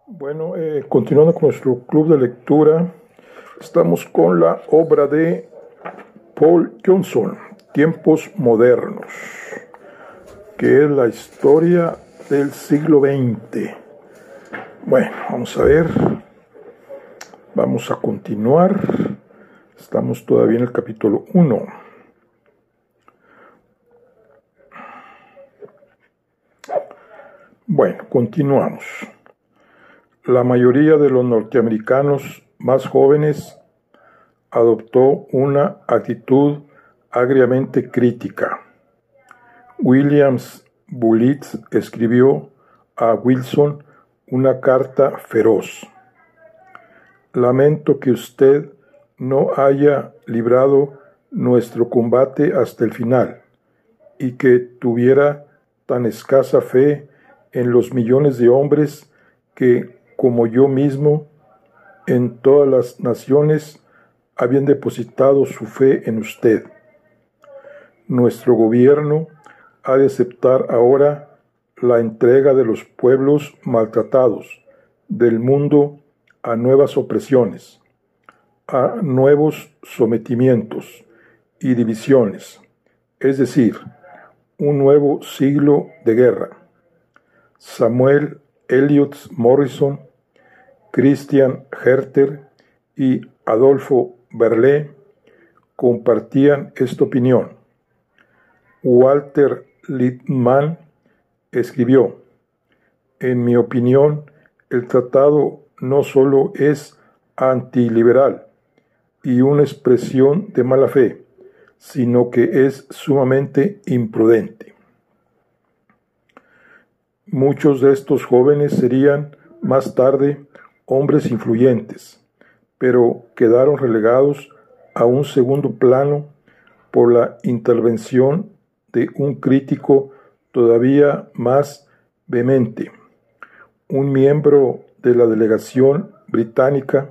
Bueno, continuando con nuestro club de lectura, estamos con la obra de Paul Johnson, Tiempos Modernos, que es la historia del siglo XX. Bueno, vamos a ver, vamos a continuar, estamos todavía en el capítulo 1. Bueno, continuamos. La mayoría de los norteamericanos más jóvenes adoptó una actitud agriamente crítica. Williams Bullitt escribió a Wilson una carta feroz. Lamento que usted no haya librado nuestro combate hasta el final y que tuviera tan escasa fe en los millones de hombres que, como yo mismo, en todas las naciones habían depositado su fe en usted. Nuestro gobierno ha de aceptar ahora la entrega de los pueblos maltratados del mundo a nuevas opresiones, a nuevos sometimientos y divisiones, es decir, un nuevo siglo de guerra. Samuel Eliot Morrison, Christian Herter y Adolfo Berle compartían esta opinión. Walter Lippmann escribió: en mi opinión, el tratado no solo es antiliberal y una expresión de mala fe, sino que es sumamente imprudente. Muchos de estos jóvenes serían, más tarde, hombres influyentes, pero quedaron relegados a un segundo plano por la intervención de un crítico todavía más vehemente, un miembro de la delegación británica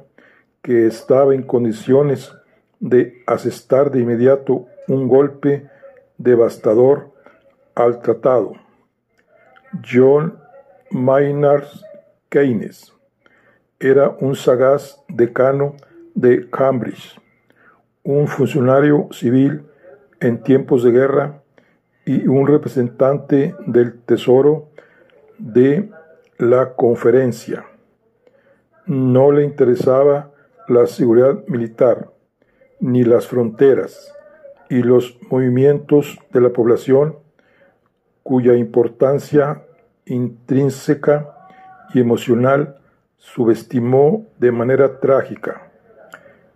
que estaba en condiciones de asestar de inmediato un golpe devastador al tratado. John Maynard Keynes era un sagaz decano de Cambridge, un funcionario civil en tiempos de guerra y un representante del Tesoro de la Conferencia. No le interesaba la seguridad militar, ni las fronteras y los movimientos de la población, cuya importancia intrínseca y emocional subestimó de manera trágica.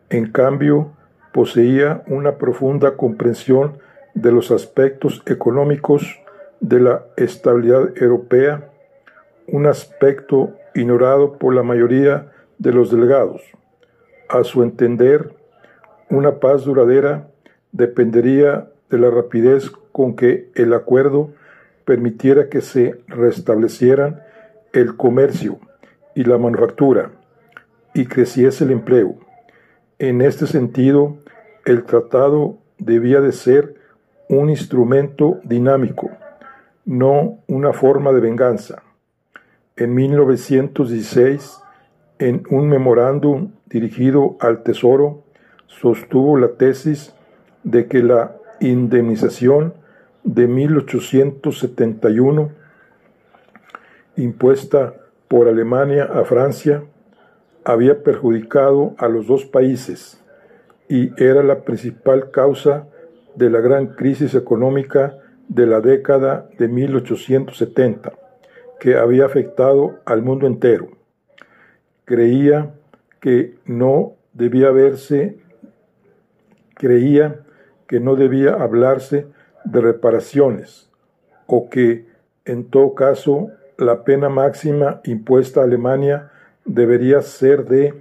En cambio, poseía una profunda comprensión de los aspectos económicos de la estabilidad europea, un aspecto ignorado por la mayoría de los delegados. A su entender, una paz duradera dependería de la rapidez con que el acuerdo permitiera que se restablecieran el comercio y la manufactura y creciese el empleo. En este sentido, el tratado debía de ser un instrumento dinámico, no una forma de venganza. En 1916, en un memorándum dirigido al Tesoro, sostuvo la tesis de que la indemnización de 1871, impuesta por Alemania a Francia, había perjudicado a los dos países y era la principal causa de la gran crisis económica de la década de 1870, que había afectado al mundo entero. Creía que no debía hablarse de reparaciones, o que, en todo caso, la pena máxima impuesta a Alemania debería ser de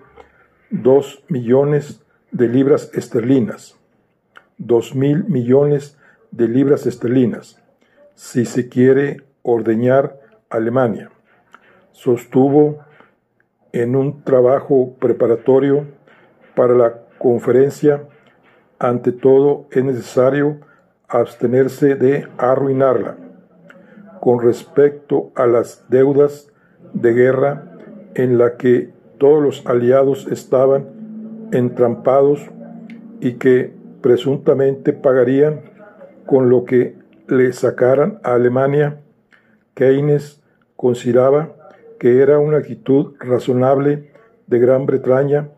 2 millones de libras esterlinas, 2.000 millones de libras esterlinas, si se quiere ordeñar Alemania. Sostuvo en un trabajo preparatorio para la conferencia: ante todo es necesario abstenerse de arruinarla. Con respecto a las deudas de guerra, en la que todos los aliados estaban entrampados y que presuntamente pagarían con lo que le sacaran a Alemania, Keynes consideraba que era una actitud razonable de Gran Bretaña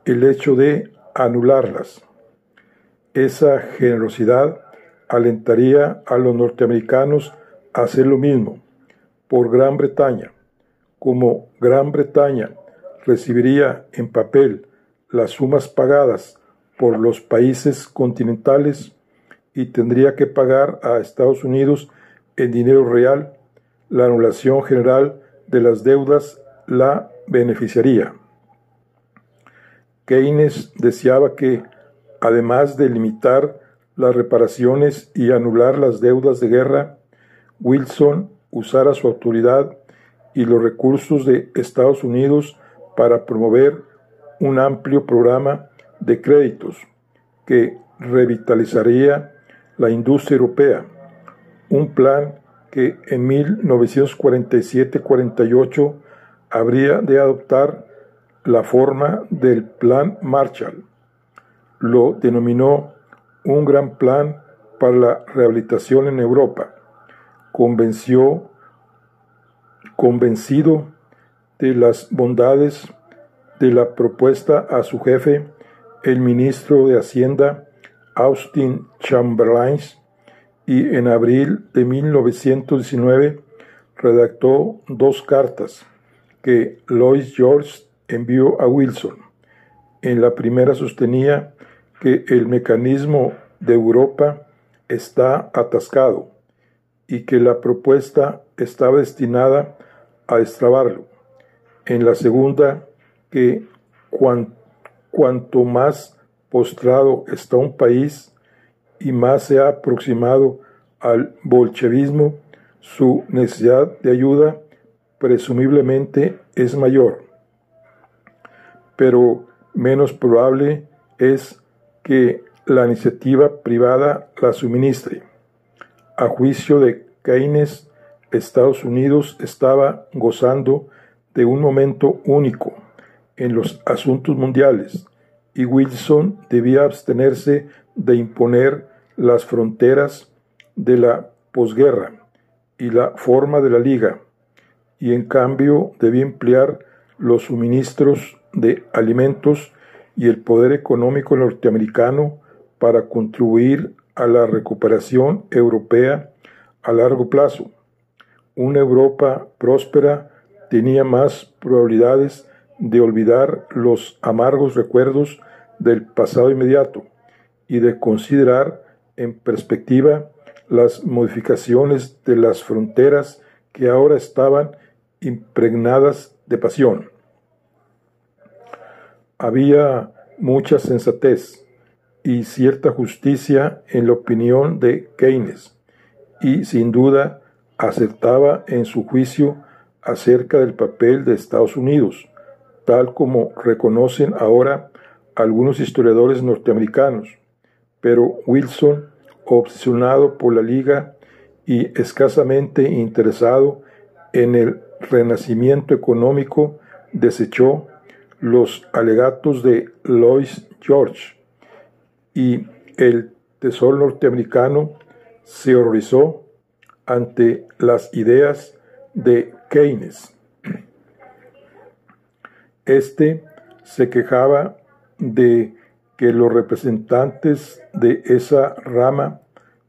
el hecho de anularlas. Esa generosidad alentaría a los norteamericanos a hacer lo mismo por Gran Bretaña. Como Gran Bretaña recibiría en papel las sumas pagadas por los países continentales y tendría que pagar a Estados Unidos en dinero real, la anulación general de las deudas la beneficiaría. Keynes deseaba que, además de limitar las reparaciones y anular las deudas de guerra, Wilson usara su autoridad y los recursos de Estados Unidos para promover un amplio programa de créditos que revitalizaría la industria europea, un plan que en 1947-48 habría de adoptar la forma del Plan Marshall. Lo denominó un gran plan para la rehabilitación en Europa. Convencido de las bondades de la propuesta a su jefe, el ministro de Hacienda, Austin Chamberlain, y en abril de 1919 redactó 2 cartas que Lloyd George envió a Wilson. En la primera sostenía que el mecanismo de Europa está atascado y que la propuesta estaba destinada a destrabarlo. En la segunda, que cuanto más postrado está un país y más se ha aproximado al bolchevismo, su necesidad de ayuda presumiblemente es mayor. Pero menos probable es que la iniciativa privada la suministre. A juicio de Keynes, Estados Unidos estaba gozando de un momento único en los asuntos mundiales y Wilson debía abstenerse de imponer las fronteras de la posguerra y la forma de la Liga, y en cambio debía emplear los suministros de alimentos y el poder económico norteamericano para contribuir a la recuperación europea a largo plazo. Una Europa próspera tenía más probabilidades de olvidar los amargos recuerdos del pasado inmediato y de considerar en perspectiva las modificaciones de las fronteras que ahora estaban impregnadas de pasión. Había mucha sensatez y cierta justicia en la opinión de Keynes, y sin duda acertaba en su juicio acerca del papel de Estados Unidos, tal como reconocen ahora algunos historiadores norteamericanos. Pero Wilson, obsesionado por la Liga y escasamente interesado en el renacimiento económico, desechó los alegatos de Lloyd George, y el Tesoro norteamericano se horrorizó ante las ideas de Keynes. Este se quejaba de que los representantes de esa rama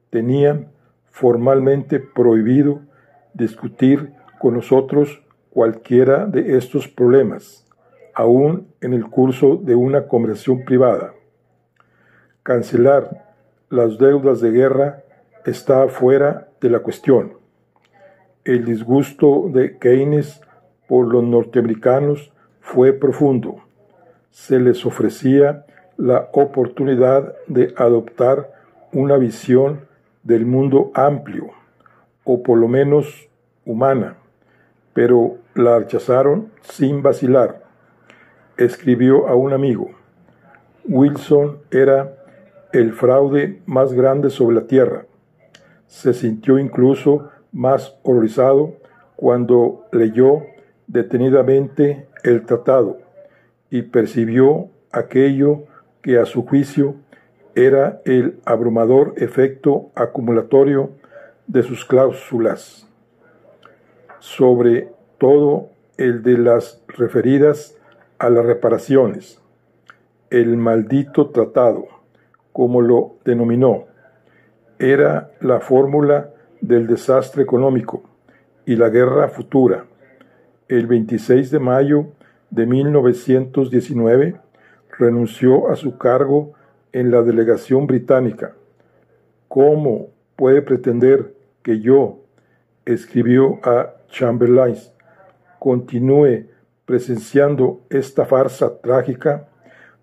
tenían formalmente prohibido discutir con nosotros cualquiera de estos problemas, aún en el curso de una conversación privada. Cancelar las deudas de guerra está fuera de la cuestión. El disgusto de Keynes por los norteamericanos fue profundo. Se les ofrecía la oportunidad de adoptar una visión del mundo amplio, o por lo menos humana, pero la rechazaron sin vacilar. Escribió a un amigo: Wilson era el fraude más grande sobre la tierra. Se sintió incluso más horrorizado cuando leyó detenidamente el tratado y percibió aquello que a su juicio era el abrumador efecto acumulatorio de sus cláusulas, sobre todo el de las referidas a las reparaciones. El maldito tratado, como lo denominó, era la fórmula del desastre económico y la guerra futura. El 26 de mayo de 1919 renunció a su cargo en la delegación británica. ¿Cómo puede pretender que yo, escribió a Chamberlain, continúe presenciando esta farsa trágica,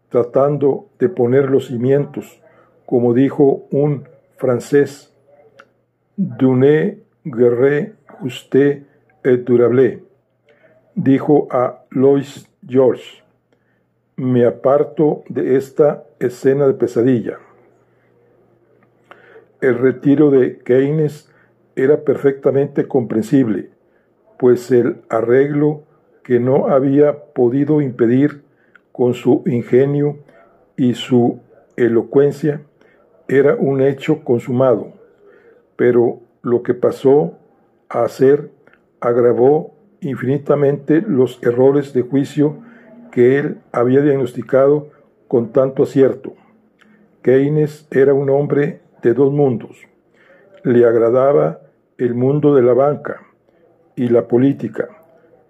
tratando de poner los cimientos, como dijo un francés, d'une guerre juste et durable? Dijo a Louis George: me aparto de esta escena de pesadilla. El retiro de Keynes era perfectamente comprensible, pues el arreglo que no había podido impedir con su ingenio y su elocuencia era un hecho consumado, pero lo que pasó a ser agravó infinitamente los errores de juicio que él había diagnosticado con tanto acierto. Keynes era un hombre de dos mundos. Le agradaba el mundo de la banca y la política,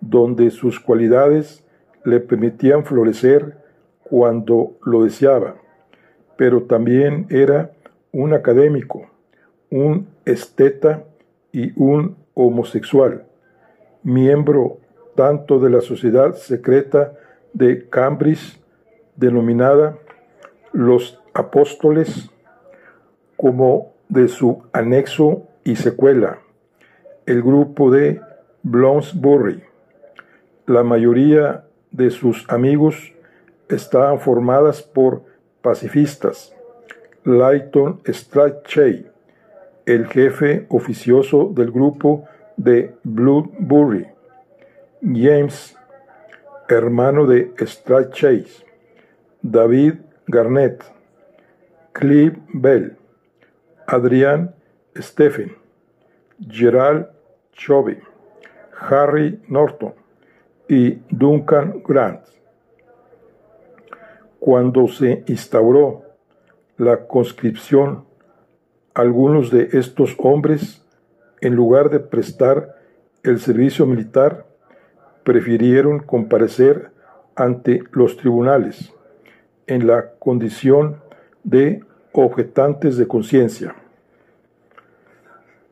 donde sus cualidades le permitían florecer cuando lo deseaba, pero también era un académico, un esteta y un homosexual, miembro tanto de la sociedad secreta de Cambridge, denominada los Apóstoles, como de su anexo y secuela, el grupo de Bloomsbury. La mayoría de sus amigos estaban formadas por pacifistas. Lytton Strachey, el jefe oficioso del grupo de Bloomsbury; James, hermano de Strachey; David Garnett; Clive Bell; Adrian Stephen; Gerald Chauvet; Harry Norton y Duncan Grant. Cuando se instauró la conscripción, algunos de estos hombres, en lugar de prestar el servicio militar, prefirieron comparecer ante los tribunales en la condición de objetantes de conciencia.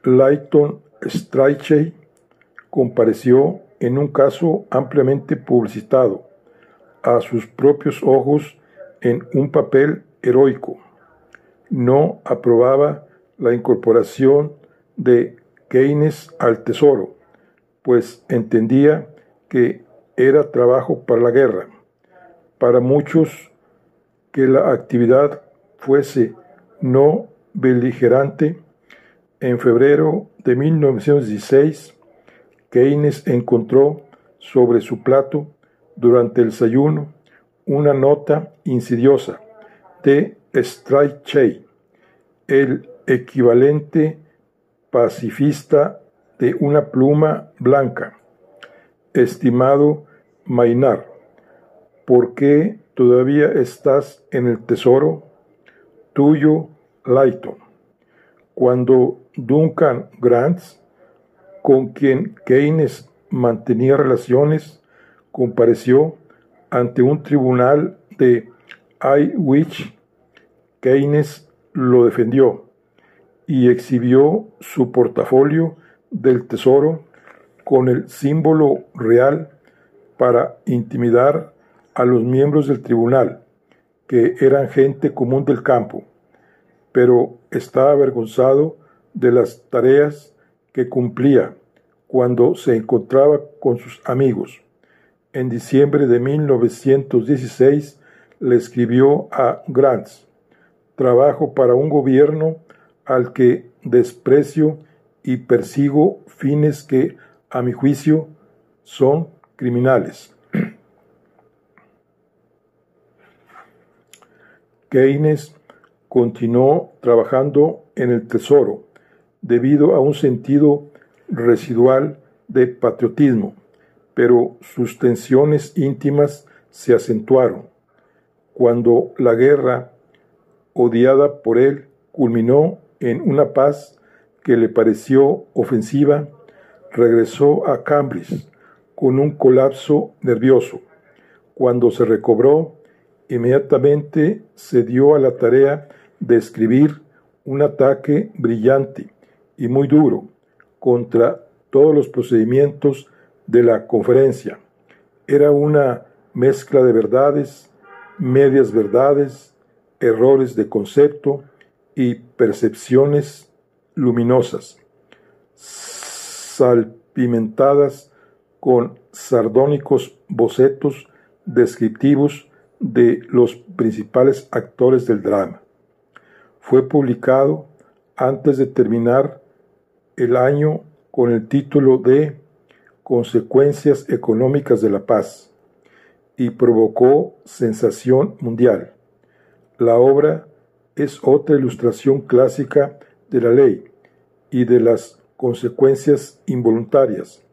Lytton Strachey compareció en un caso ampliamente publicitado, a sus propios ojos en un papel heroico. No aprobaba la incorporación de Keynes al Tesoro, pues entendía que era trabajo para la guerra. Para muchos, que la actividad fuese no beligerante. En febrero de 1916, Keynes encontró sobre su plato, durante el desayuno, una nota insidiosa de Strachey, el equivalente pacifista de una pluma blanca. Estimado Maynard, ¿por qué todavía estás en el Tesoro? Tuyo, Lytton. Cuando Duncan Grant, con quien Keynes mantenía relaciones, compareció ante un tribunal de Ipswich, Keynes lo defendió y exhibió su portafolio del Tesoro con el símbolo real para intimidar a los miembros del tribunal, que eran gente común del campo, pero estaba avergonzado de las tareas que cumplía cuando se encontraba con sus amigos. En diciembre de 1916 le escribió a Grant: trabajo para un gobierno al que desprecio y persigo fines que, a mi juicio, son criminales. Keynes continuó trabajando en el Tesoro debido a un sentido residual de patriotismo, pero sus tensiones íntimas se acentuaron cuando la guerra, odiada por él, culminó en una paz que le pareció ofensiva. Regresó a Cambridge con un colapso nervioso. Cuando se recobró, inmediatamente se dio a la tarea de escribir un ataque brillante y muy duro contra todos los procedimientos de la conferencia. Era una mezcla de verdades, medias verdades, errores de concepto y percepciones luminosas, salpimentadas con sardónicos bocetos descriptivos de los principales actores del drama. Fue publicado antes de terminar el año con el título de Consecuencias económicas de la paz y provocó sensación mundial. La obra es otra ilustración clásica de la ley y de las consecuencias involuntarias.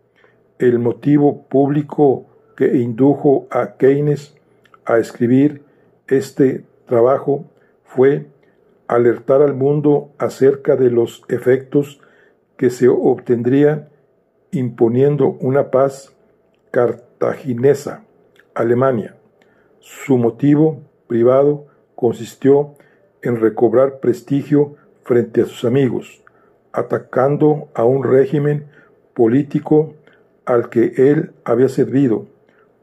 El motivo público que indujo a Keynes a escribir este trabajo fue alertar al mundo acerca de los efectos que se obtendrían imponiendo una paz cartaginesa a Alemania. Su motivo privado consistió en recobrar prestigio frente a sus amigos, atacando a un régimen político al que él había servido,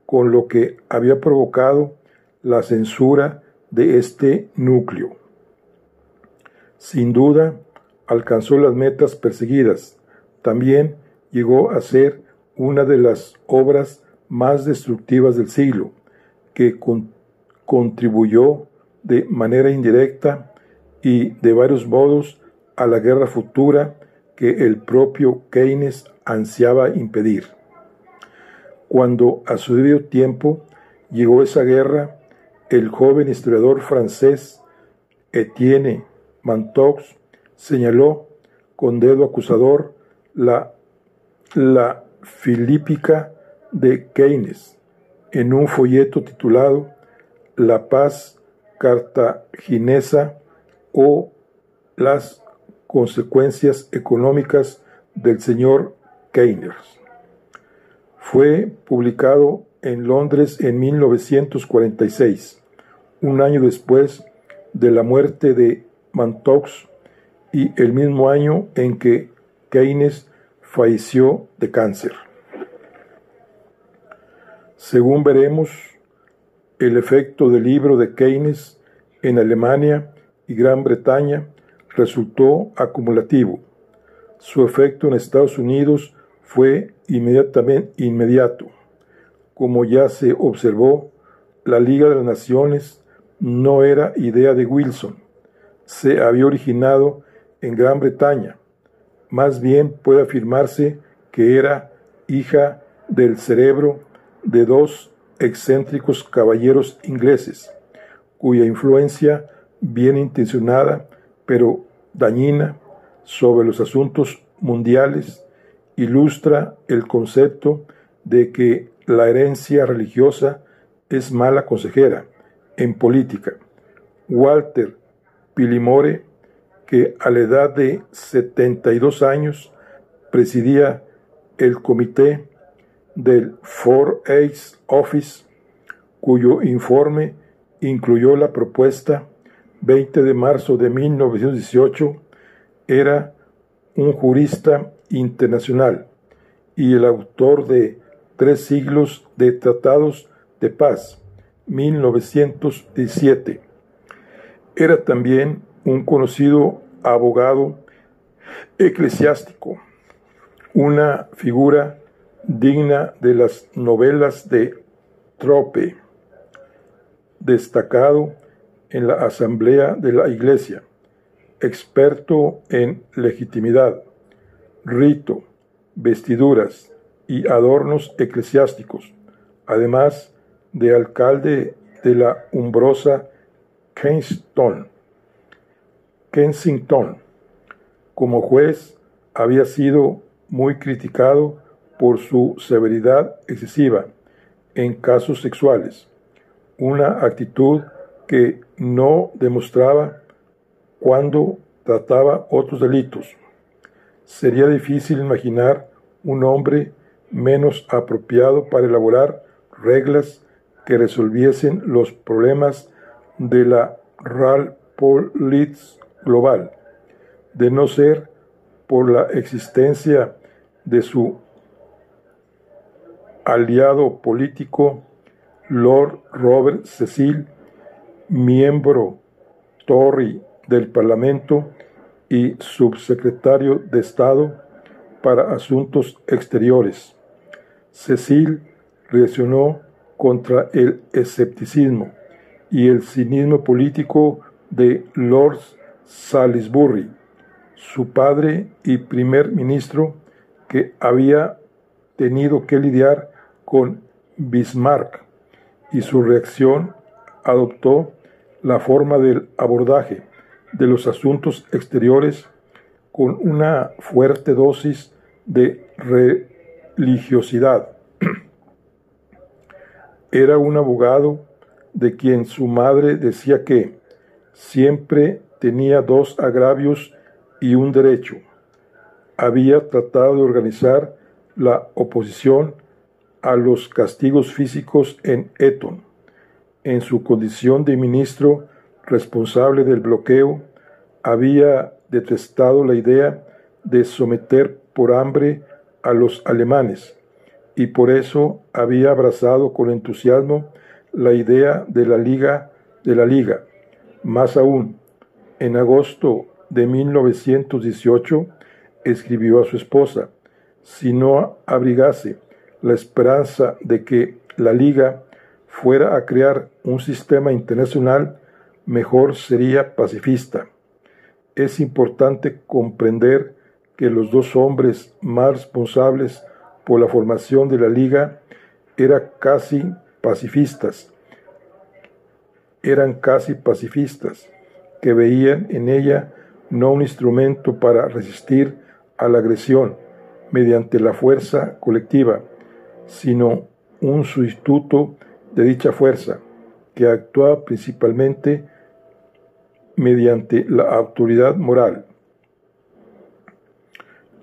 con lo que había provocado la censura de este núcleo. Sin duda, alcanzó las metas perseguidas. También llegó a ser una de las obras más destructivas del siglo, que contribuyó de manera indirecta y de varios modos a la guerra futura que el propio Keynes ansiaba impedir. Cuando a su debido tiempo llegó esa guerra, el joven historiador francés Etienne Mantoux señaló con dedo acusador la filípica de Keynes en un folleto titulado La paz cartaginesa o las consecuencias económicas del señor Keynes. Fue publicado en Londres en 1946, un año después de la muerte de Mantoux y el mismo año en que Keynes falleció de cáncer. Según veremos, el efecto del libro de Keynes en Alemania y Gran Bretaña resultó acumulativo. Su efecto en Estados Unidos fue inmediato. Como ya se observó, la Liga de las Naciones no era idea de Wilson. Se había originado en Gran Bretaña. Más bien puede afirmarse que era hija del cerebro de dos excéntricos caballeros ingleses, cuya influencia bien intencionada pero dañina sobre los asuntos mundiales ilustra el concepto de que la herencia religiosa es mala consejera en política. Walter Pillimore, que a la edad de 72 años presidía el comité del Foreign Aid Office, cuyo informe incluyó la propuesta 20 de marzo de 1918, era un jurista internacional y el autor de 3 siglos de tratados de paz, 1917. Era también un conocido abogado eclesiástico, una figura digna de las novelas de Trope, destacado en la asamblea de la Iglesia, experto en legitimidad, rito, vestiduras y adornos eclesiásticos, además de alcalde de la umbrosa Kensington. Como juez, había sido muy criticado por su severidad excesiva en casos sexuales, una actitud que no demostraba cuando trataba otros delitos. Sería difícil imaginar un hombre menos apropiado para elaborar reglas que resolviesen los problemas de la Realpolitik global, de no ser por la existencia de su aliado político, Lord Robert Cecil, miembro Tory del Parlamento y subsecretario de Estado para Asuntos Exteriores. Cecil reaccionó contra el escepticismo y el cinismo político de Lord Salisbury, su padre y primer ministro, que había tenido que lidiar con Bismarck, y su reacción adoptó la forma del abordaje de los asuntos exteriores con una fuerte dosis de religiosidad. Era un abogado de quien su madre decía que siempre tenía dos agravios y un derecho. Había tratado de organizar la oposición a los castigos físicos en Eton. En su condición de ministro responsable del bloqueo, había detestado la idea de someter por hambre a los alemanes, y por eso había abrazado con entusiasmo la idea de la Liga. Más aún, en agosto de 1918, escribió a su esposa: si no abrigase la esperanza de que la Liga fuera a crear un sistema internacional, mejor sería pacifista. Es importante comprender que los dos hombres más responsables por la formación de la Liga eran casi pacifistas, que veían en ella no un instrumento para resistir a la agresión mediante la fuerza colectiva, sino un sustituto de dicha fuerza, que actúa principalmente mediante la autoridad moral.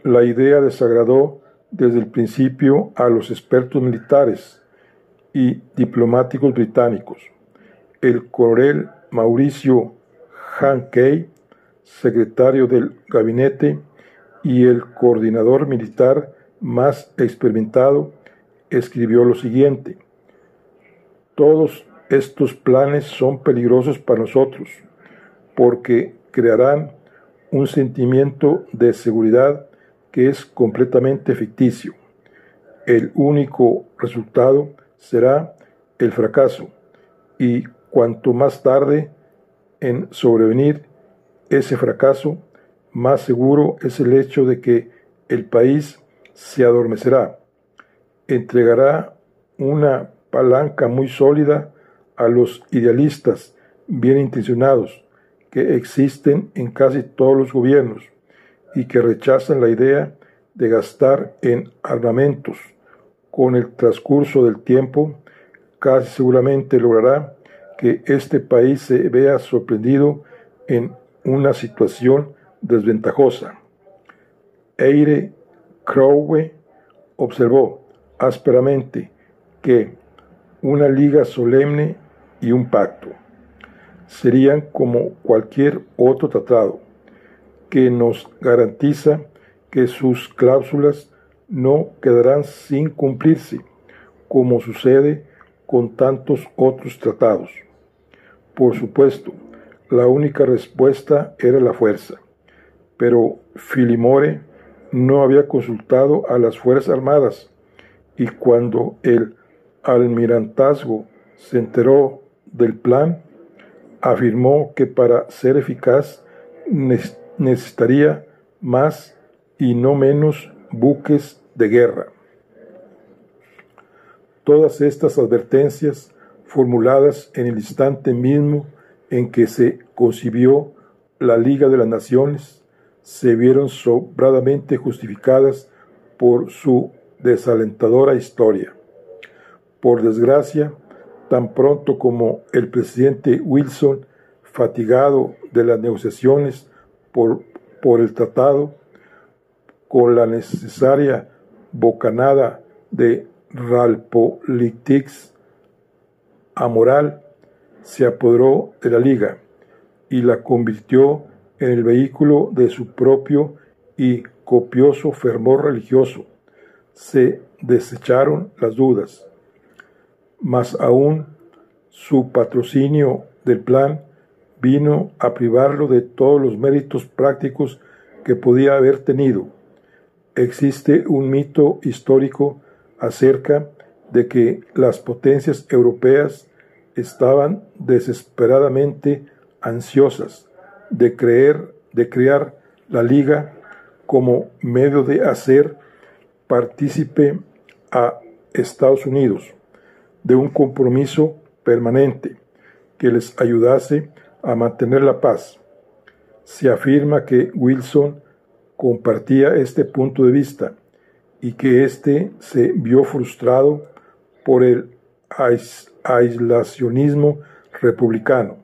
La idea desagradó desde el principio a los expertos militares y diplomáticos británicos. El coronel Mauricio Hankey, secretario del gabinete y el coordinador militar más experimentado, escribió lo siguiente: todos estos planes son peligrosos para nosotros, porque crearán un sentimiento de seguridad que es completamente ficticio. El único resultado será el fracaso, y cuanto más tarde en sobrevenir ese fracaso, más seguro es el hecho de que el país se adormecerá. Entregará una palanca muy sólida a los idealistas bien intencionados que existen en casi todos los gobiernos y que rechazan la idea de gastar en armamentos. Con el transcurso del tiempo, casi seguramente logrará que este país se vea sorprendido en una situación desventajosa. Eyre Crowe observó ásperamente que una liga solemne y un pacto serían como cualquier otro tratado, que nos garantiza que sus cláusulas no quedarán sin cumplirse, como sucede con tantos otros tratados. Por supuesto, la única respuesta era la fuerza, pero Filimore no había consultado a las Fuerzas Armadas, y cuando el almirantazgo se enteró del plan, afirmó que para ser eficaz necesitaría más y no menos buques de guerra. Todas estas advertencias, formuladas en el instante mismo en que se concibió la Liga de las Naciones se vieron sobradamente justificadas por su desalentadora historia. Por desgracia, tan pronto como el presidente Wilson, fatigado de las negociaciones por el tratado, con la necesaria bocanada de realpolitics amoral, se apoderó de la Liga y la convirtió en el vehículo de su propio y copioso fervor religioso. Se desecharon las dudas. Más aún, su patrocinio del plan vino a privarlo de todos los méritos prácticos que podía haber tenido. Existe un mito histórico acerca de que las potencias europeas estaban desesperadamente ansiosas de crear la Liga como medio de hacer partícipe a Estados Unidos de un compromiso permanente que les ayudase a mantener la paz. Se afirma que Wilson compartía este punto de vista y que éste se vio frustrado por el aislacionismo republicano.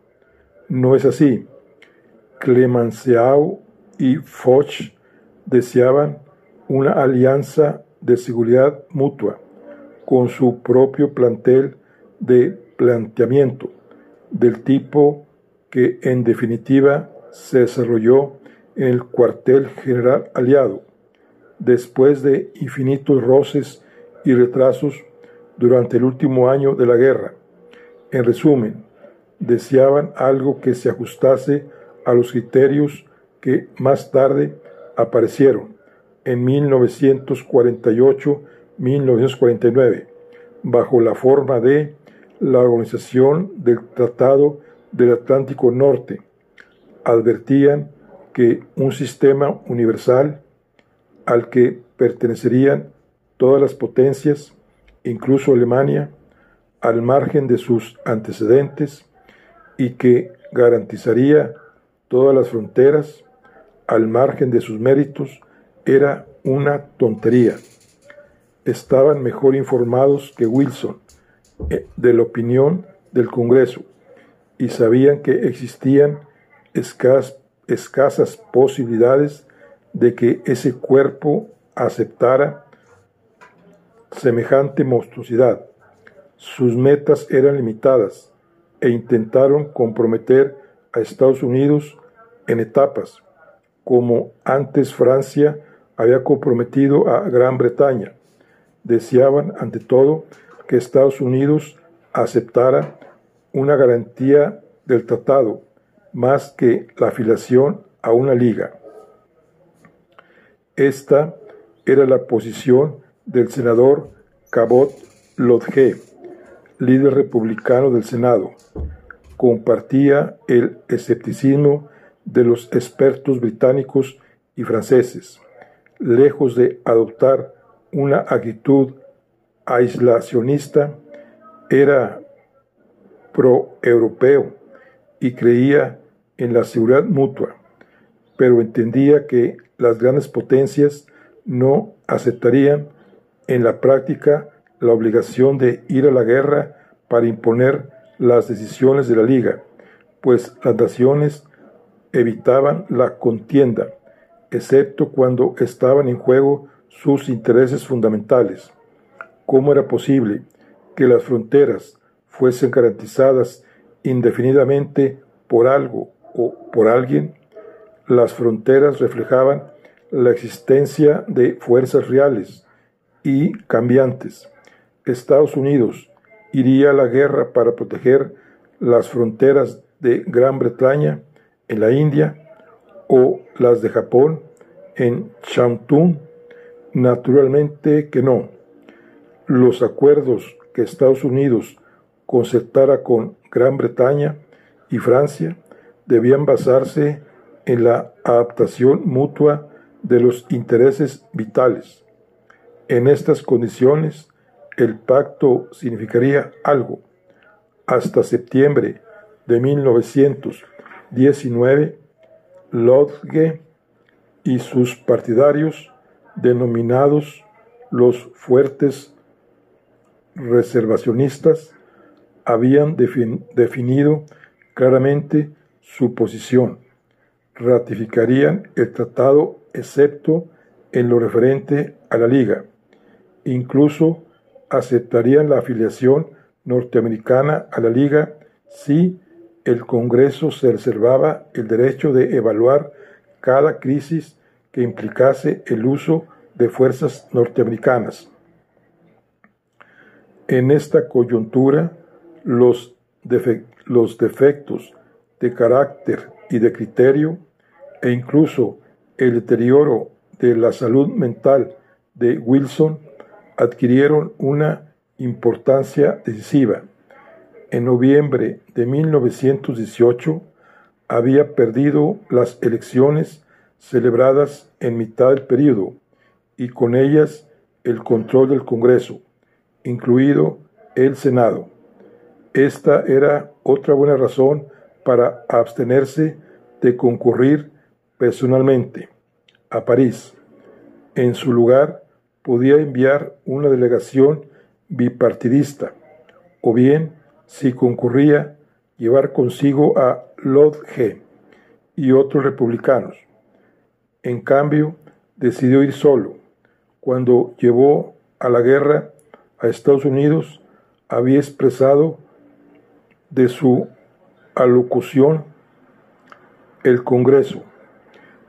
No es así. Clemenceau y Foch deseaban una alianza de seguridad mutua con su propio plantel de planteamiento, del tipo que en definitiva se desarrolló en el cuartel general aliado, después de infinitos roces y retrasos durante el último año de la guerra. En resumen, deseaban algo que se ajustase a los criterios que más tarde aparecieron en 1948-1949, bajo la forma de la Organización del Tratado del Atlántico Norte. Advertían que un sistema universal al que pertenecerían todas las potencias, incluso Alemania, al margen de sus antecedentes, y que garantizaría todas las fronteras, al margen de sus méritos, era una tontería. Estaban mejor informados que Wilson de la opinión del Congreso y sabían que existían escasas posibilidades de que ese cuerpo aceptara semejante monstruosidad. Sus metas eran limitadas e intentaron comprometer a Estados Unidos en etapas, como antes Francia había comprometido a Gran Bretaña. Deseaban, ante todo, que Estados Unidos aceptara una garantía del tratado, más que la afiliación a una liga. Esta era la posición del senador Cabot Lodge, líder republicano del Senado. Compartía el escepticismo de los expertos británicos y franceses. Lejos de adoptar una actitud aislacionista, era pro-europeo y creía en la seguridad mutua, pero entendía que las grandes potencias no aceptarían en la práctica la obligación de ir a la guerra para imponer las decisiones de la Liga, pues las naciones evitaban la contienda, excepto cuando estaban en juego sus intereses fundamentales. ¿Cómo era posible que las fronteras fuesen garantizadas indefinidamente por algo o por alguien? Las fronteras reflejaban la existencia de fuerzas reales y cambiantes. Estados Unidos iría a la guerra para proteger las fronteras de Gran Bretaña en la India o las de Japón en Shantung. Naturalmente que no. Los acuerdos que Estados Unidos concertara con Gran Bretaña y Francia debían basarse en la adaptación mutua de los intereses vitales. En estas condiciones, el pacto significaría algo. Hasta septiembre de 1919, Lodge y sus partidarios, denominados los fuertes reservacionistas, habían definido claramente su posición. Ratificarían el tratado excepto en lo referente a la Liga. Incluso aceptarían la afiliación norteamericana a la Liga si el Congreso se reservaba el derecho de evaluar cada crisis que implicase el uso de fuerzas norteamericanas. En esta coyuntura, los defectos de carácter y de criterio, e incluso el deterioro de la salud mental de Wilson, adquirieron una importancia decisiva. En noviembre de 1918 había perdido las elecciones celebradas en mitad del período y con ellas el control del Congreso, incluido el Senado. Esta era otra buena razón para abstenerse de concurrir personalmente a París. En su lugar, podía enviar una delegación bipartidista, o bien, si concurría, llevar consigo a Lodge y otros republicanos. En cambio, decidió ir solo. Cuando llevó a la guerra a Estados Unidos, había expresado de su alocución el Congreso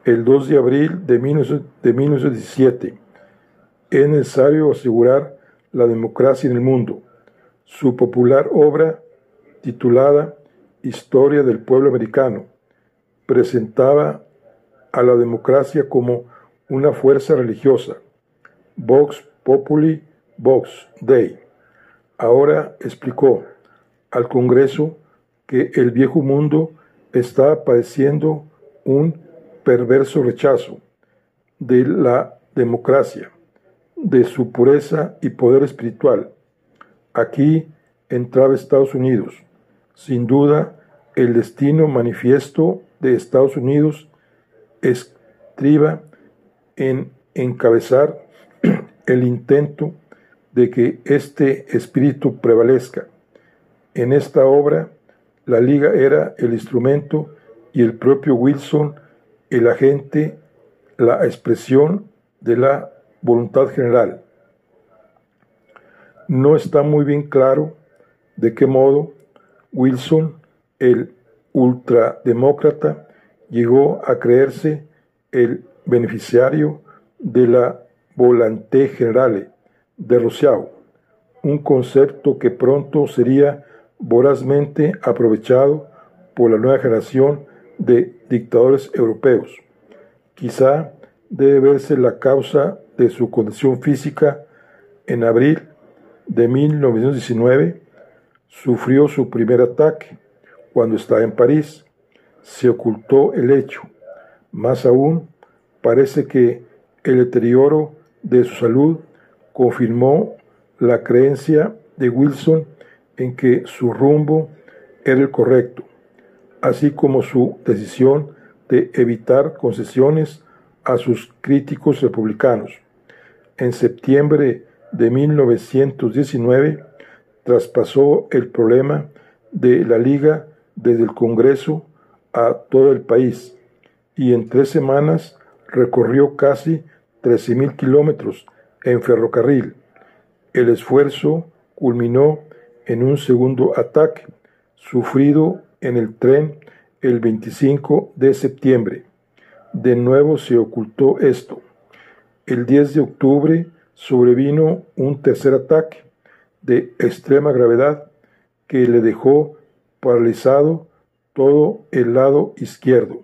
el 2 de abril de 1917. Es necesario asegurar la democracia en el mundo. Su popular obra, titulada Historia del Pueblo Americano, presentaba a la democracia como una fuerza religiosa. Vox Populi, Vox Dei. Ahora explicó al Congreso que el viejo mundo está padeciendo un perverso rechazo de la democracia, de su pureza y poder espiritual. Aquí entraba Estados Unidos. Sin duda, el destino manifiesto de Estados Unidos estriba en encabezar el intento de que este espíritu prevalezca. En esta obra, la Liga era el instrumento y el propio Wilson el agente, la expresión de la voluntad general. No está muy bien claro de qué modo Wilson, el ultrademócrata, llegó a creerse el beneficiario de la Volonté Generale de Rousseau, un concepto que pronto sería vorazmente aprovechado por la nueva generación de dictadores europeos. Quizá debe verse la causa de su condición física. En abril de 1919 sufrió su primer ataque cuando estaba en París. Se ocultó el hecho. Más aún, parece que el deterioro de su salud confirmó la creencia de Wilson en que su rumbo era el correcto, así como su decisión de evitar concesiones a sus críticos republicanos. En septiembre de 1919, traspasó el problema de la Liga desde el Congreso a todo el país y en 3 semanas recorrió casi 13,000 kilómetros en ferrocarril. El esfuerzo culminó en un segundo ataque, sufrido en el tren el 25 de septiembre. De nuevo se ocultó esto. El 10 de octubre sobrevino un tercer ataque de extrema gravedad que le dejó paralizado todo el lado izquierdo.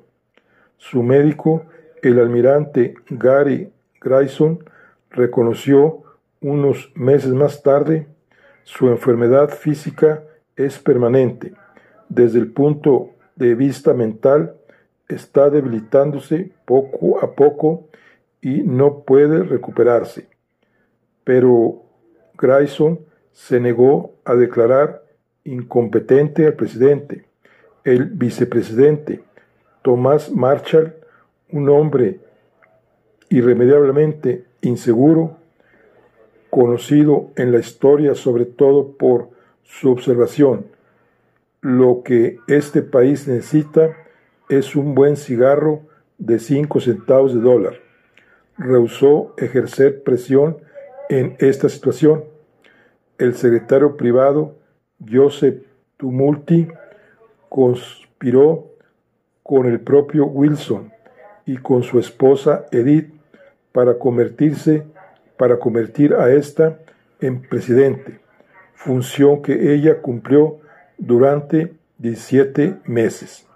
Su médico, el almirante Gary Grayson, reconoció unos meses más tarde: su enfermedad física es permanente. Desde el punto de vista mental, está debilitándose poco a poco y no puede recuperarse. Pero Grayson se negó a declarar incompetente al presidente El vicepresidente Thomas Marshall, un hombre irremediablemente inseguro, conocido en la historia sobre todo por su observación: lo que este país necesita es un buen cigarro de 5 centavos de dólar. Rehusó ejercer presión en esta situación. El secretario privado Joseph Tumulty conspiró con el propio Wilson y con su esposa Edith para convertir a ésta en presidente, función que ella cumplió durante 17 meses.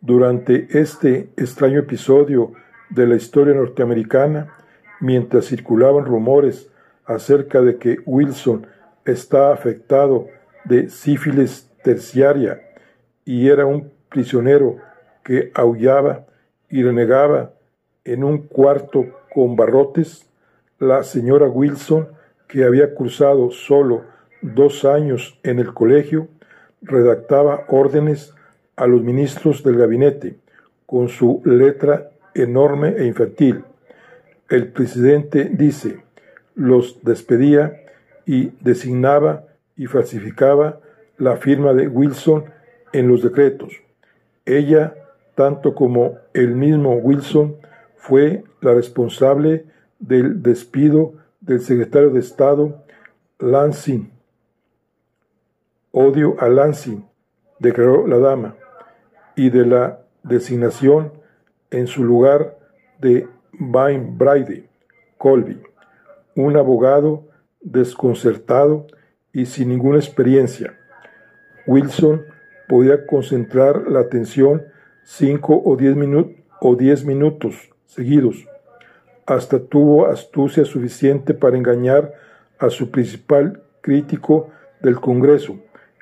Durante este extraño episodio de la historia norteamericana, mientras circulaban rumores acerca de que Wilson estaba afectado de sífilis terciaria y era un prisionero que aullaba y renegaba en un cuarto con barrotes, la señora Wilson, que había cursado solo 2 años en el colegio, redactaba órdenes a los ministros del gabinete con su letra enorme e infantil. El presidente dice, los despedía y designaba y falsificaba la firma de Wilson en los decretos. Ella, tanto como el mismo Wilson, fue la responsable del despido del secretario de Estado Lansing. Odio a Lansing, declaró la dama, y de la designación en su lugar de Bride Colby, un abogado desconcertado y sin ninguna experiencia. Wilson podía concentrar la atención 5 o 10 minutos seguidos. Hasta tuvo astucia suficiente para engañar a su principal crítico del Congreso,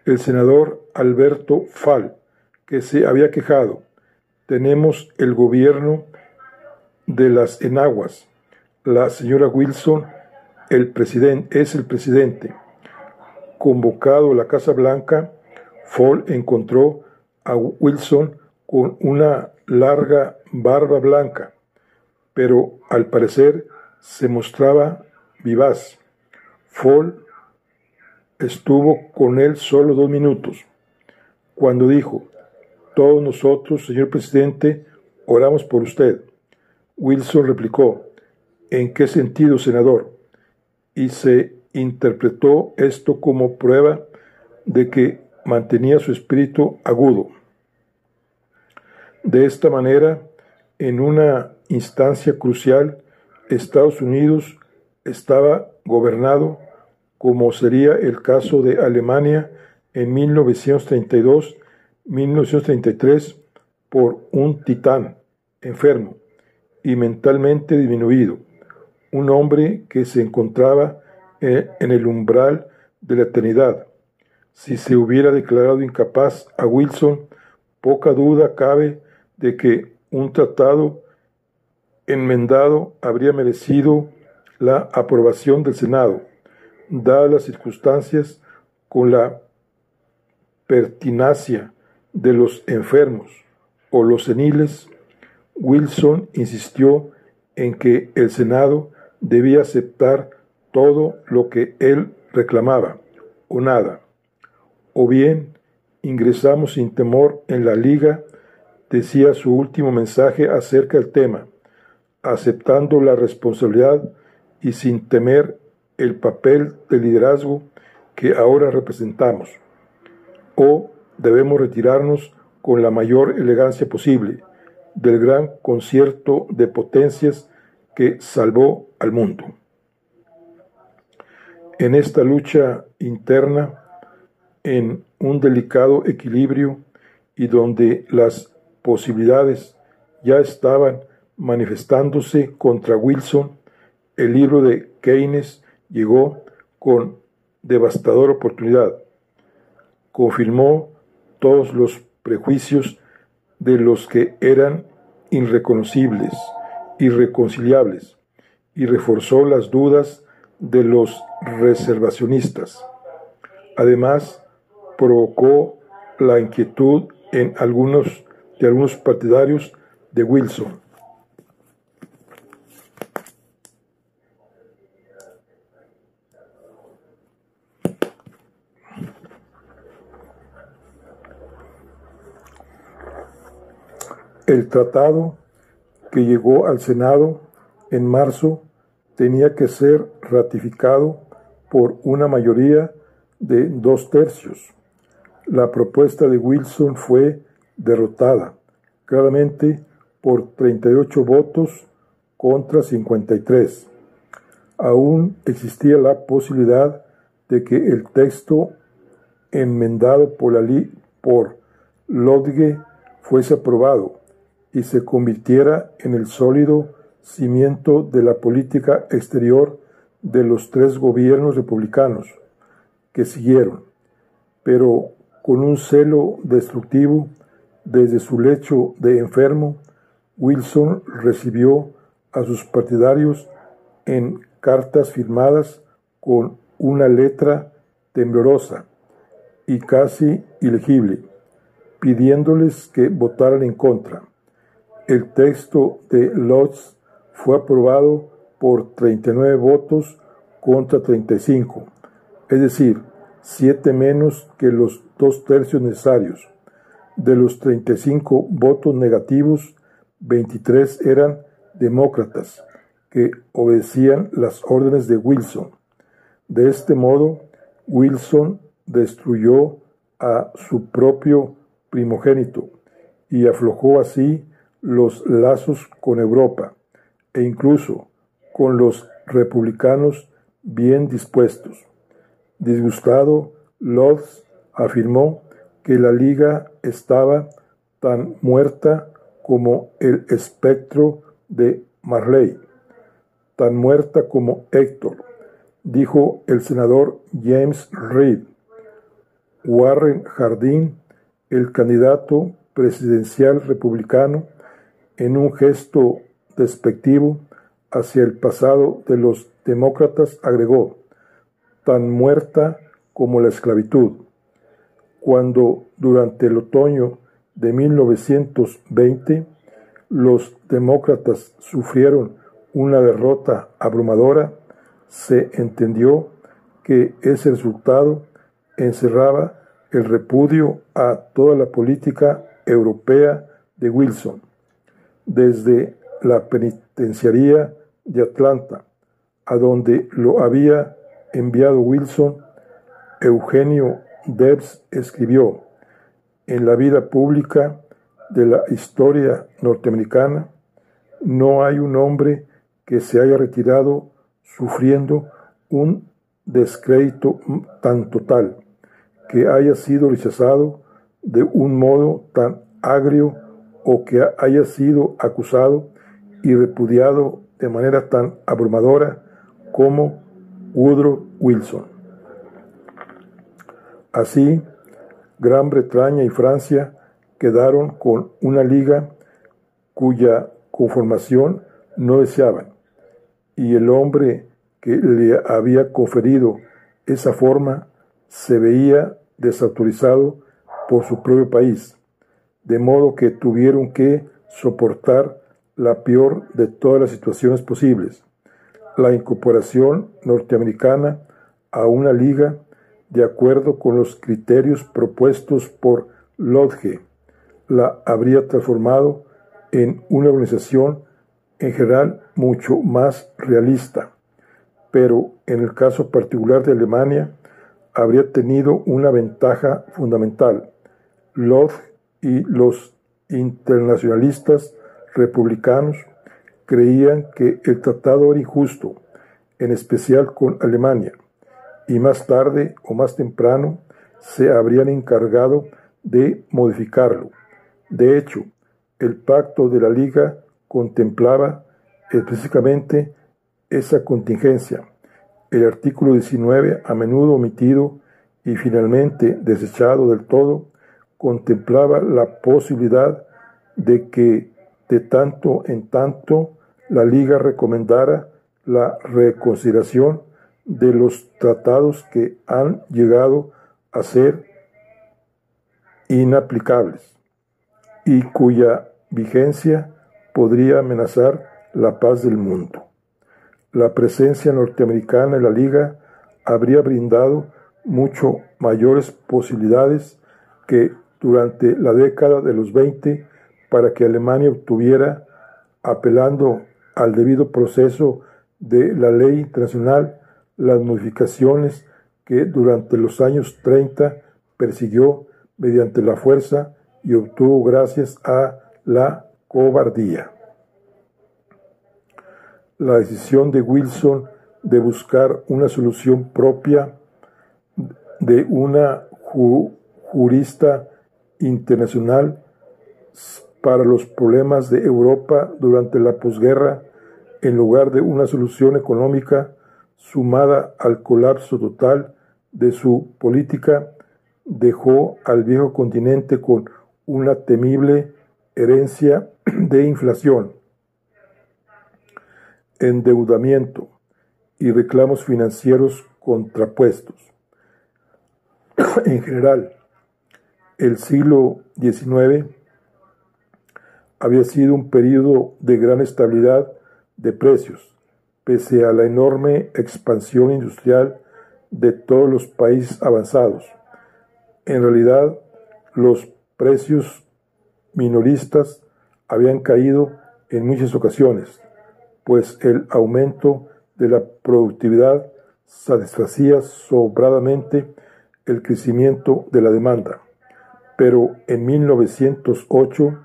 el senador Alberto Fall, que se había quejado: tenemos el gobierno de las enaguas. La señora Wilson es el presidente. Convocado a la Casa Blanca, Fall encontró a Wilson con una larga barba blanca, pero al parecer se mostraba vivaz. Fall estuvo con él solo 2 minutos. Cuando dijo, todos nosotros, señor presidente, oramos por usted, Wilson replicó, ¿en qué sentido, senador? Y se interpretó esto como prueba de que mantenía su espíritu agudo. De esta manera, en una instancia crucial, Estados Unidos estaba gobernado, como sería el caso de Alemania en 1932-1933, por un titán enfermo y mentalmente disminuido, un hombre que se encontraba en el umbral de la eternidad. Si se hubiera declarado incapaz a Wilson, poca duda cabe de que un tratado enmendado habría merecido la aprobación del Senado, dadas las circunstancias, con la pertinacia de los enfermos o los seniles. Wilson insistió en que el Senado debía aceptar todo lo que él reclamaba, o nada. O bien, ingresamos sin temor en la Liga, decía su último mensaje acerca del tema, aceptando la responsabilidad y sin temer el papel de liderazgo que ahora representamos. O debemos retirarnos con la mayor elegancia posible del gran concierto de potencias que salvó al mundo. En esta lucha interna, en un delicado equilibrio y donde las posibilidades ya estaban manifestándose contra Wilson, el libro de Keynes llegó con devastadora oportunidad. Confirmó todos los prejuicios de los que eran irreconocibles, irreconciliables, y reforzó las dudas de los reservacionistas. Además, provocó la inquietud de algunos partidarios de Wilson. El tratado que llegó al Senado en marzo tenía que ser ratificado por una mayoría de 2/3. La propuesta de Wilson fue derrotada claramente por 38 votos contra 53. Aún existía la posibilidad de que el texto enmendado por Lodge fuese aprobado y se convirtiera en el sólido cimiento de la política exterior de los 3 gobiernos republicanos que siguieron, pero con un celo destructivo desde su lecho de enfermo, Wilson recibió a sus partidarios en cartas firmadas con una letra temblorosa y casi ilegible, pidiéndoles que votaran en contra. El texto de Lodge fue aprobado por 39 votos contra 35, es decir, 7 menos que los 2/3 necesarios. De los 35 votos negativos, 23 eran demócratas que obedecían las órdenes de Wilson. De este modo, Wilson destruyó a su propio primogénito y aflojó así los lazos con Europa e incluso con los republicanos bien dispuestos. Disgustado, Lodge afirmó que la Liga estaba tan muerta como el espectro de Marley, tan muerta como Héctor, dijo el senador James Reed. Warren Harding, el candidato presidencial republicano, en un gesto despectivo hacia el pasado de los demócratas, agregó: tan muerta como la esclavitud. Cuando durante el otoño de 1920 los demócratas sufrieron una derrota abrumadora, se entendió que ese resultado encerraba el repudio a toda la política europea de Wilson, desde la penitenciaría de Atlanta, a donde lo había enviado Wilson. Eugenio Debs escribió: en la vida pública de la historia norteamericana no hay un hombre que se haya retirado sufriendo un descrédito tan total, que haya sido rechazado de un modo tan agrio o que haya sido acusado y repudiado de manera tan abrumadora como Woodrow Wilson. Así, Gran Bretaña y Francia quedaron con una liga cuya conformación no deseaban, y el hombre que le había conferido esa forma se veía desautorizado por su propio país, de modo que tuvieron que soportar la peor de todas las situaciones posibles: la incorporación norteamericana a una liga de acuerdo con los criterios propuestos por Lodge. La habría transformado en una organización en general mucho más realista, pero en el caso particular de Alemania habría tenido una ventaja fundamental. Lodge y los internacionalistas republicanos creían que el tratado era injusto, en especial con Alemania, y más tarde o más temprano se habrían encargado de modificarlo. De hecho, el pacto de la Liga contemplaba específicamente esa contingencia. El artículo 19, a menudo omitido y finalmente desechado del todo, contemplaba la posibilidad de que de tanto en tanto la Liga recomendara la reconsideración de los tratados que han llegado a ser inaplicables y cuya vigencia podría amenazar la paz del mundo. La presencia norteamericana en la Liga habría brindado mucho mayores posibilidades que durante la década de los 20 para que Alemania obtuviera, apelando al debido proceso de la ley internacional, las modificaciones que durante los años 30 persiguió mediante la fuerza y obtuvo gracias a la cobardía. La decisión de Wilson de buscar una solución propia de una jurista internacional para los problemas de Europa durante la posguerra, en lugar de una solución económica, sumada al colapso total de su política, dejó al viejo continente con una temible herencia de inflación, endeudamiento y reclamos financieros contrapuestos. En general, el siglo XIX había sido un período de gran estabilidad de precios, pese a la enorme expansión industrial de todos los países avanzados. En realidad, los precios minoristas habían caído en muchas ocasiones, pues el aumento de la productividad satisfacía sobradamente el crecimiento de la demanda. Pero en 1908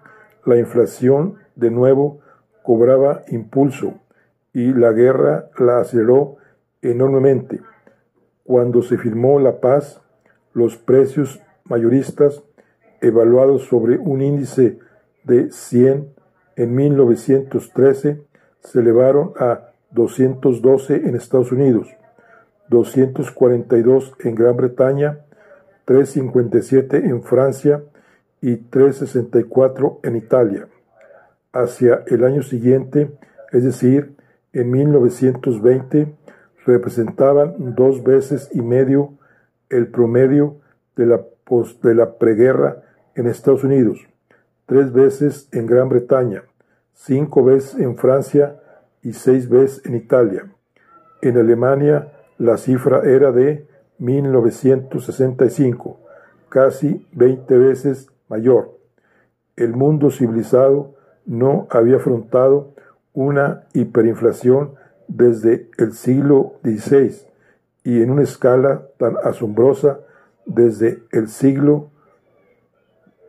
la inflación de nuevo cobraba impulso y la guerra la aceleró enormemente. Cuando se firmó la paz, los precios mayoristas, evaluados sobre un índice de 100 en 1913, se elevaron a 212 en Estados Unidos, 242 en Gran Bretaña, 357 en Francia y 364 en Italia. Hacia el año siguiente, es decir, en 1920, representaban 2 veces y medio el promedio de la preguerra en Estados Unidos, 3 veces en Gran Bretaña, 5 veces en Francia y 6 veces en Italia. En Alemania la cifra era de 1965, casi 20 veces mayor. El mundo civilizado no había afrontado una hiperinflación desde el siglo XVI y en una escala tan asombrosa desde el siglo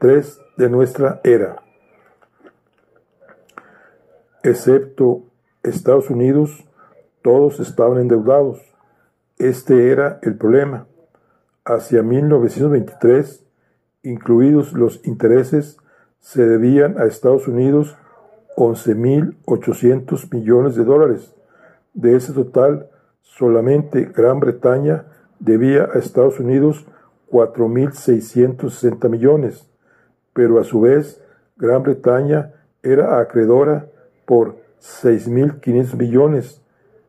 III de nuestra era. Excepto Estados Unidos, todos estaban endeudados. Este era el problema. Hacia 1923, incluidos los intereses, se debían a Estados Unidos 11.800 millones de dólares. De ese total, solamente Gran Bretaña debía a Estados Unidos 4.660 millones, pero a su vez Gran Bretaña era acreedora por 6.500 millones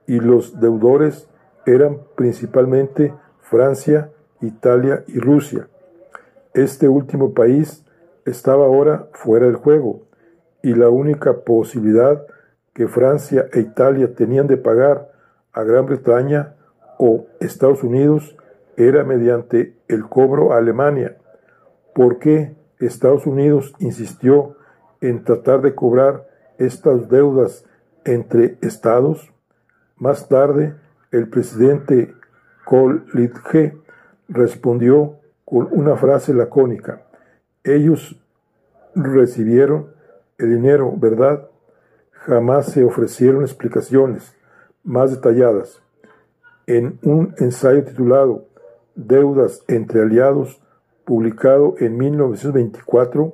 y los deudores eran principalmente Francia, Italia y Rusia. Este último país estaba ahora fuera del juego y la única posibilidad que Francia e Italia tenían de pagar a Gran Bretaña o Estados Unidos era mediante el cobro a Alemania. ¿Por qué Estados Unidos insistió en tratar de cobrar estas deudas entre estados? Más tarde, el presidente Coolidge respondió con una frase lacónica: ellos recibieron el dinero, ¿verdad? Jamás se ofrecieron explicaciones más detalladas. En un ensayo titulado Deudas entre aliados, publicado en 1924,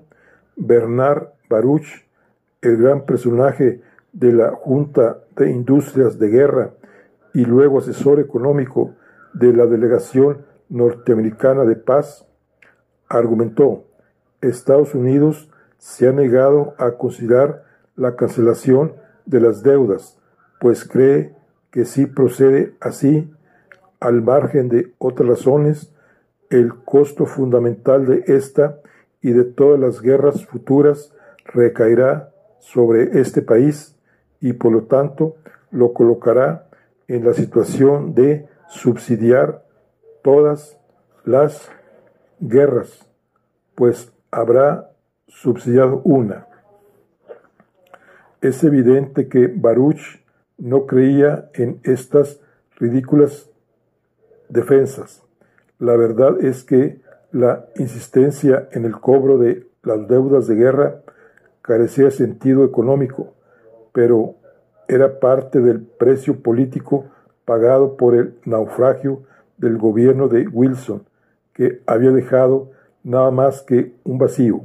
Bernard Baruch, el gran personaje de la Junta de Industrias de Guerra y luego asesor económico de la Delegación Norteamericana de Paz, argumentó: Estados Unidos se ha negado a considerar la cancelación de las deudas, pues cree que si procede así, al margen de otras razones, el costo fundamental de esta y de todas las guerras futuras recaerá sobre este país y por lo tanto lo colocará en la situación de subsidiar todas las guerras, pues habrá subsidiado una. Es evidente que Baruch no creía en estas ridículas defensas. La verdad es que la insistencia en el cobro de las deudas de guerra carecía de sentido económico, pero era parte del precio político pagado por el naufragio del gobierno de Wilson, que había dejado nada más que un vacío.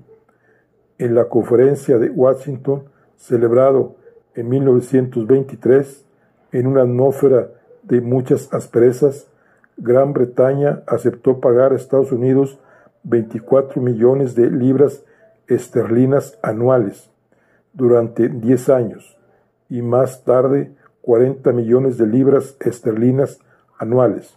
En la conferencia de Washington, celebrado en 1923, en una atmósfera de muchas asperezas, Gran Bretaña aceptó pagar a Estados Unidos 24 millones de libras esterlinas anuales durante 10 años y más tarde 40 millones de libras esterlinas anuales.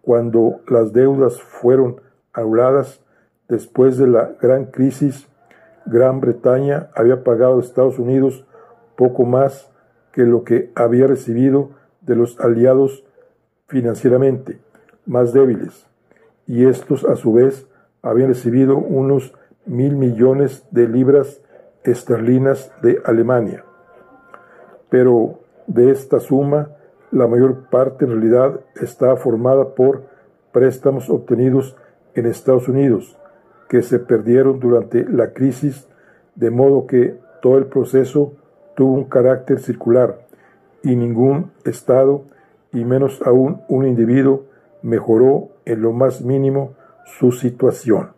Cuando las deudas fueron anuladas después de la gran crisis, Gran Bretaña había pagado a Estados Unidos poco más que lo que había recibido de los aliados financieramente más débiles, y estos a su vez habían recibido unos 1.000 millones de libras esterlinas de Alemania. Pero de esta suma, la mayor parte en realidad estaba formada por préstamos obtenidos en Estados Unidos, que se perdieron durante la crisis, de modo que todo el proceso tuvo un carácter circular, y ningún Estado, y menos aún un individuo, mejoró en lo más mínimo su situación.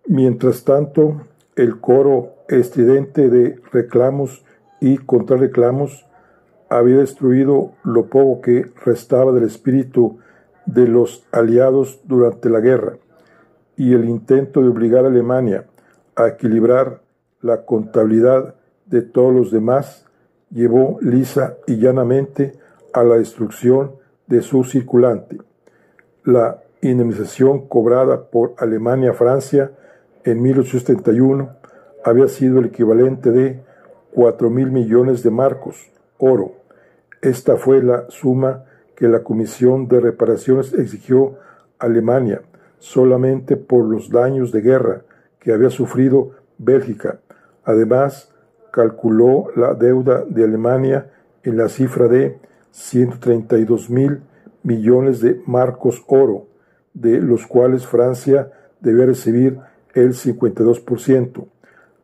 Mientras tanto, el coro estridente de reclamos y contrarreclamos había destruido lo poco que restaba del espíritu de los aliados durante la guerra, y el intento de obligar a Alemania a equilibrar la contabilidad de todos los demás llevó lisa y llanamente a la destrucción de su circulante. La indemnización cobrada por Alemania a Francia en 1871 había sido el equivalente de 4.000 millones de marcos, oro. Esta fue la suma que la Comisión de Reparaciones exigió a Alemania solamente por los daños de guerra que había sufrido Bélgica. Además, calculó la deuda de Alemania en la cifra de 132.000 millones de marcos oro, de los cuales Francia debía recibir el 52%.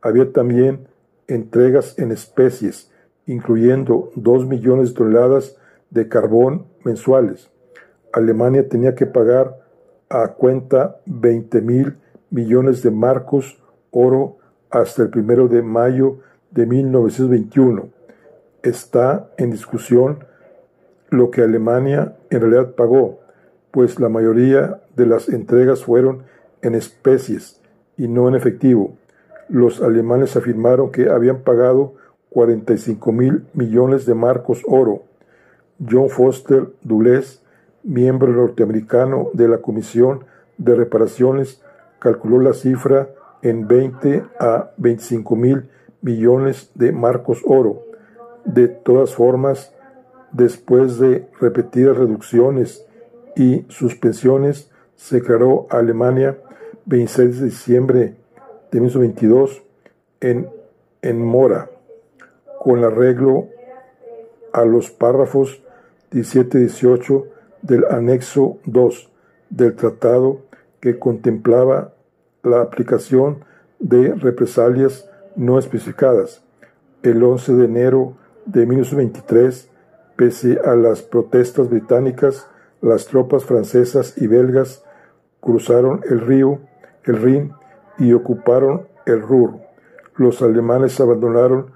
Había también entregas en especies, incluyendo 2 millones de toneladas de carbón mensuales. Alemania tenía que pagar a cuenta 20.000 millones de marcos oro hasta el 1 de mayo de 1921. Está en discusión lo que Alemania en realidad pagó, pues la mayoría de las entregas fueron en especies y no en efectivo. Los alemanes afirmaron que habían pagado 45.000 millones de marcos oro. John Foster Dulles, miembro norteamericano de la Comisión de Reparaciones, calculó la cifra en 20 a 25.000 millones de marcos oro. De todas formas, después de repetidas reducciones y suspensiones, se declaró a Alemania 26 de diciembre de 1922 en mora, con arreglo a los párrafos 17 y 18 del anexo 2 del tratado, que contemplaba la aplicación de represalias no especificadas. El 11 de enero de 1923, pese a las protestas británicas, las tropas francesas y belgas cruzaron el Rin y ocuparon el Ruhr. Los alemanes abandonaron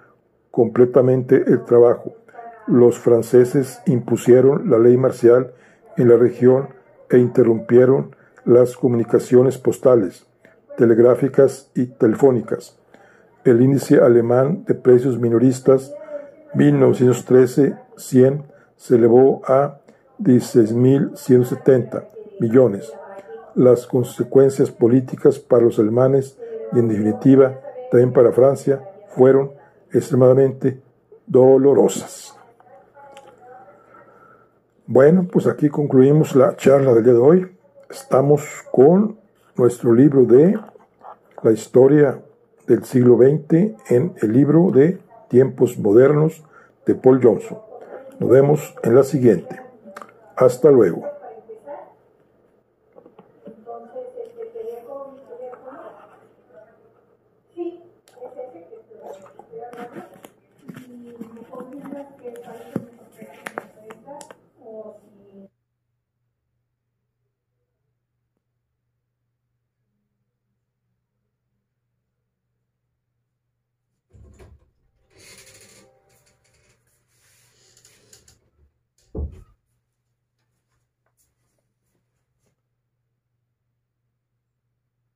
completamente el trabajo. Los franceses impusieron la ley marcial en la región e interrumpieron las comunicaciones postales, telegráficas y telefónicas. El índice alemán de precios minoristas 1913-100 se elevó a 16.170 millones. Las consecuencias políticas para los alemanes y en definitiva también para Francia fueron extremadamente dolorosas. Bueno, pues aquí concluimos la charla del día de hoy. Estamos con nuestro libro de la historia del siglo XX en el libro de Tiempos Modernos de Paul Johnson. Nos vemos en la siguiente. Hasta luego. Sí, es ese que